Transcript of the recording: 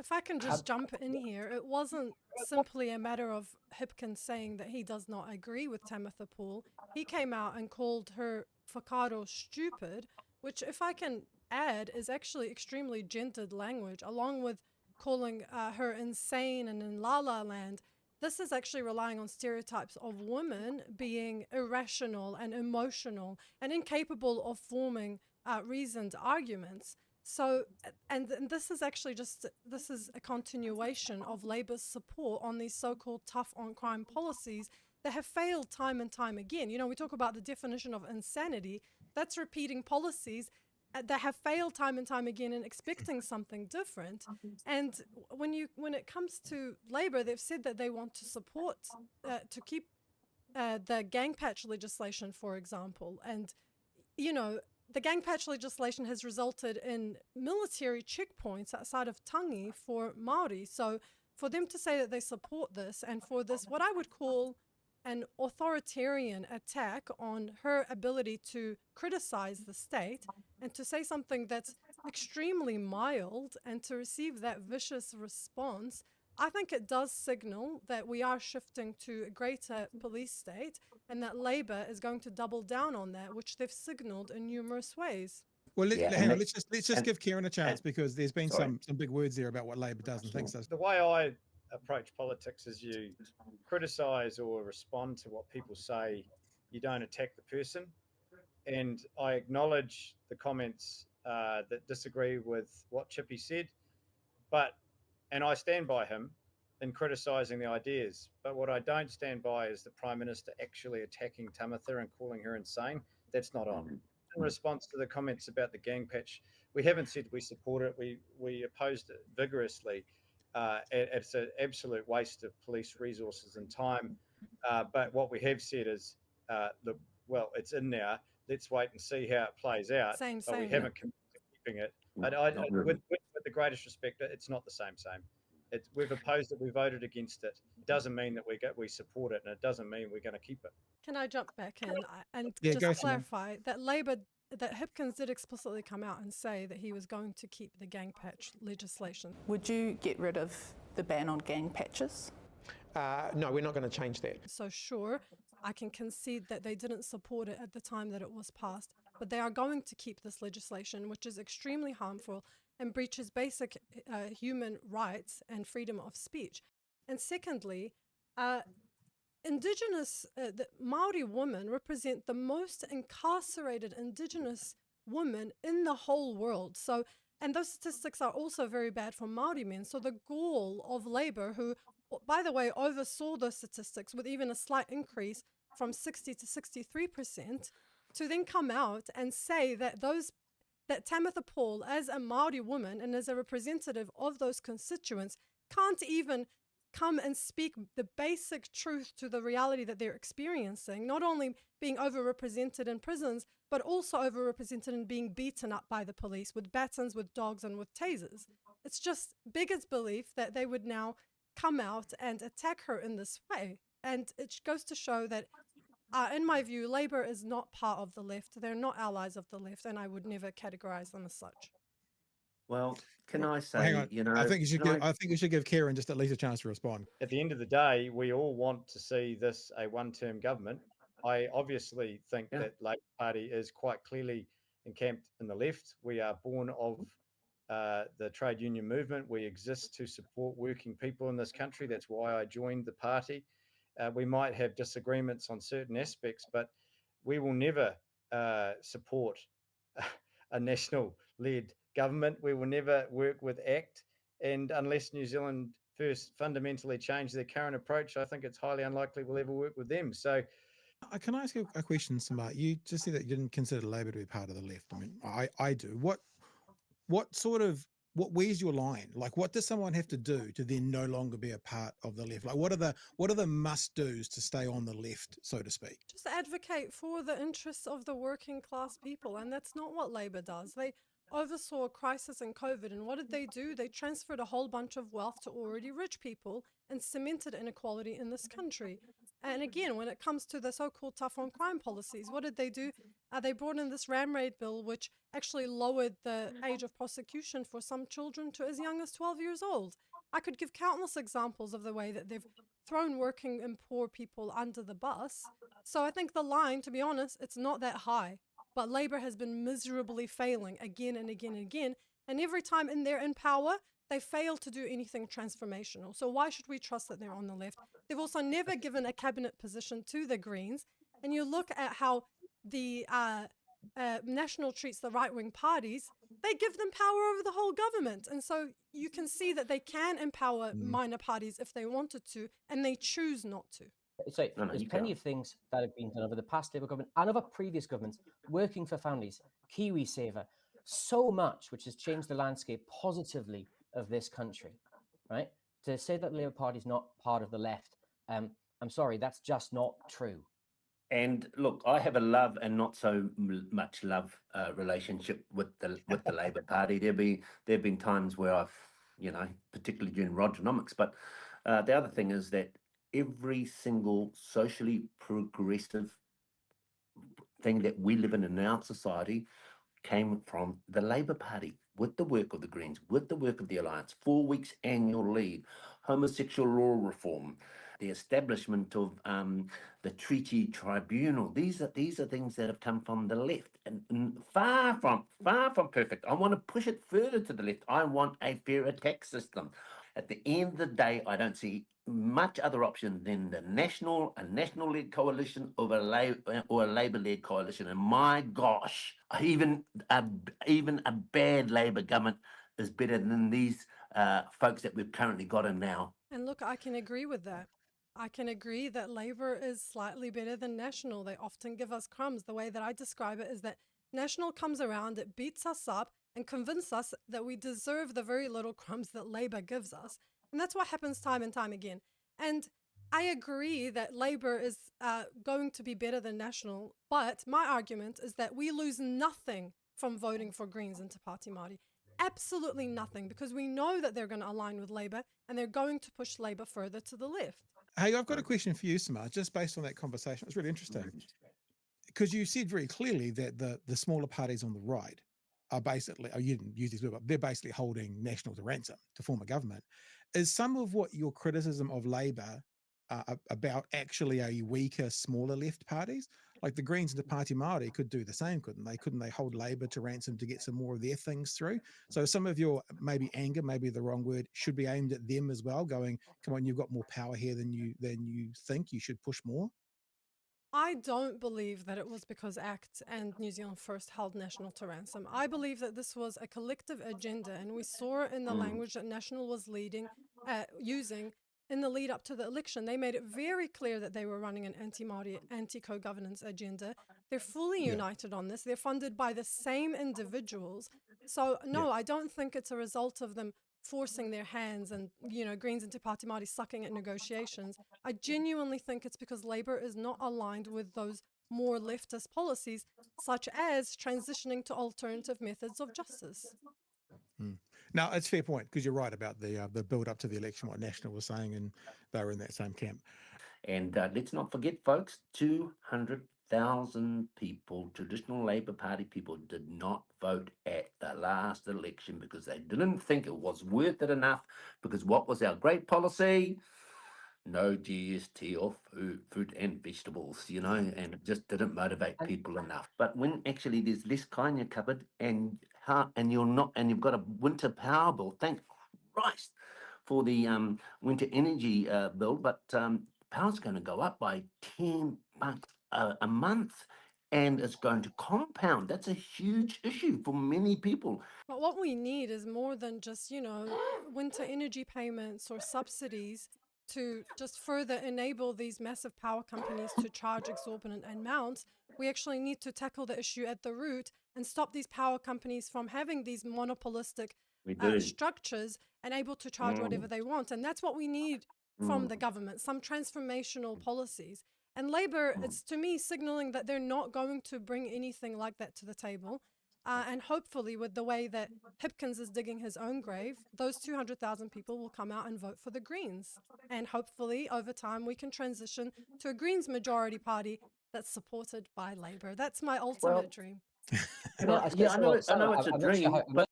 If I can just jump in here, it wasn't simply a matter of Hipkins saying that he does not agree with Tamatha Paul. He came out and called her whakaaro stupid, which, if I can add, is actually extremely gendered language, along with calling her insane and in La La Land. This is actually relying on stereotypes of women being irrational and emotional and incapable of forming reasoned arguments. So, and this is actually this is a continuation of Labour's support on these so-called tough on crime policies that have failed time and time again. You know, we talk about the definition of insanity. That's repeating policies that have failed time and time again and expecting something different. And when it comes to Labour, they've said that they want to support, to keep the gang patch legislation, for example. And, you know, the gang patch legislation has resulted in military checkpoints outside of Tangi for Māori. So for them to say that they support this, and for this, what I would call an authoritarian attack on her ability to criticize the state and to say something that's extremely mild and to receive that vicious response, I think it does signal that we are shifting to a greater police state and that Labour is going to double down on that, which they've signalled in numerous ways. Well, hang on. Let's just give Kieran a chance, because there's been some big words there about what Labor does and thinks. The way I approach politics is you criticise or respond to what people say. You don't attack the person. And I acknowledge the comments that disagree with what Chippy said, and I stand by him in criticising the ideas. But what I don't stand by is the Prime Minister actually attacking Tamatha and calling her insane. That's not on. In response to the comments about the gang patch, we haven't said we support it. We opposed it vigorously. It's an absolute waste of police resources and time. But what we have said is, it's in now. Let's wait and see how it plays out. But we haven't committed to keeping it. With the greatest respect, it's not the same. We've opposed it. We voted against it. It doesn't mean that we support it, and it doesn't mean we're going to keep it. Can I jump back in and just clarify that that Hipkins did explicitly come out and say that he was going to keep the gang patch legislation? Would you get rid of the ban on gang patches? No, we're not going to change that. So sure, I can concede that they didn't support it at the time that it was passed, but they are going to keep this legislation, which is extremely harmful and breaches basic human rights and freedom of speech. And secondly, Indigenous, the Māori women represent the most incarcerated Indigenous women in the whole world. So, and those statistics are also very bad for Māori men. So the gall of Labour, who, by the way, oversaw those statistics with even a slight increase from 60 to 63%, to then come out and say that that Tamatha Paul, as a Māori woman and as a representative of those constituents, can't even come and speak the basic truth to the reality that they're experiencing, not only being overrepresented in prisons, but also overrepresented in being beaten up by the police with batons, with dogs, and with tasers. It's just bigots' belief that they would now come out and attack her in this way. And it goes to show that, in my view, Labour is not part of the left. They're not allies of the left, and I would never categorise them as such. Well, can I say, hang on. I think you should give Kieran just at least a chance to respond. At the end of the day, we all want to see this a one-term government. I obviously think that Labour Party is quite clearly encamped in the left. We are born of the trade union movement. We exist to support working people in this country. That's why I joined the party. We might have disagreements on certain aspects, but we will never support a national-led government. We will never work with ACT, and unless New Zealand first fundamentally change their current approach, I think it's highly unlikely we'll ever work with them. So, can I ask you a question, Samar? You just said that you didn't consider Labour to be part of the left. I mean, I do. Where's your line? Like, what does someone have to do to then no longer be a part of the left? Like, what are the must-dos to stay on the left, so to speak? Just advocate for the interests of the working class people, and that's not what Labour does. They oversaw a crisis in COVID, and what did they do? They transferred a whole bunch of wealth to already rich people and cemented inequality in this country. And again, when it comes to the so-called tough on crime policies, what did they do? They brought in this ram raid bill, which actually lowered the age of prosecution for some children to as young as 12 years old. I could give countless examples of the way that they've thrown working and poor people under the bus. So I think the line, to be honest, it's not that high. But Labour has been miserably failing again and again and again. And every time they're in power, they fail to do anything transformational. So why should we trust that they're on the left? They've also never given a cabinet position to the Greens. And you look at how the National treats the right-wing parties, they give them power over the whole government. And so you can see that they can empower minor parties if they wanted to, and they choose not to. So there's plenty of things that have been done over the past Labour government and over previous governments, working for families, KiwiSaver, so much which has changed the landscape positively of this country, right? To say that the Labour Party is not part of the left, I'm sorry, that's just not true. And look, I have a love and not so much love relationship with the Labor Party. There've been times where I've, particularly during Rogernomics, but the other thing is that every single socially progressive thing that we live in our society came from the Labor Party, with the work of the Greens, with the work of the Alliance, 4 weeks annual leave, homosexual law reform, the establishment of the Treaty Tribunal. These are things that have come from the left, and far from perfect. I want to push it further to the left. I want a fairer tax system. At the end of the day, I don't see much other option than a national-led coalition or a Labour-led coalition. And my gosh, even a bad Labour government is better than these folks that we've currently got in now. And look, I can agree with that. I can agree that Labour is slightly better than National. They often give us crumbs. The way that I describe it is that National comes around, it beats us up and convinces us that we deserve the very little crumbs that Labour gives us. And that's what happens time and time again. And I agree that Labour is going to be better than National, but my argument is that we lose nothing from voting for Greens and Te Pāti Māori. Absolutely nothing, because we know that they're going to align with Labour and they're going to push Labour further to the left. Hey, I've got a question for you, Samar, just based on that conversation. It's really interesting because you said very clearly that the smaller parties on the right are basically, you didn't use these words, but they're basically holding National to ransom to form a government. Is some of what your criticism of Labour about actually a weaker, smaller left parties? Like the Greens and the Pāti Māori could do the same, couldn't they? Couldn't they hold Labour to ransom to get some more of their things through? So some of your maybe anger, maybe the wrong word, should be aimed at them as well, going, come on, you've got more power here than you think, you should push more. I don't believe that it was because ACT and New Zealand First held National to ransom. I believe that this was a collective agenda, and we saw it in the language that National was using in the lead up to the election. They made it very clear that they were running an anti-Māori, anti-co-governance agenda. They're fully united on this. They're funded by the same individuals. So no, I don't think it's a result of them forcing their hands and, Greens and Te Pāti Māori sucking at negotiations. I genuinely think it's because Labour is not aligned with those more leftist policies, such as transitioning to alternative methods of justice. Now, it's a fair point, because you're right about the build up to the election, what National was saying, and they were in that same camp. And let's not forget, folks, 200,000 people, traditional Labour Party people, did not vote at the last election because they didn't think it was worth it enough. Because what was our great policy? No GST or fruit and vegetables, and it just didn't motivate people enough. But when actually there's less kind in your cupboard, and you've got a winter power bill, thank Christ for the winter energy bill, but power's going to go up by $10 a month, and it's going to compound. That's a huge issue for many people. But what we need is more than just, winter energy payments or subsidies to just further enable these massive power companies to charge exorbitant amounts. We actually need to tackle the issue at the root and stop these power companies from having these monopolistic structures and able to charge whatever they want. And that's what we need from the government, some transformational policies. And Labour, it's to me signaling that they're not going to bring anything like that to the table. And hopefully, with the way that Hipkins is digging his own grave, those 200,000 people will come out and vote for the Greens. And hopefully, over time, we can transition to a Greens majority party that's supported by Labour. That's my ultimate dream. I know it's a dream, but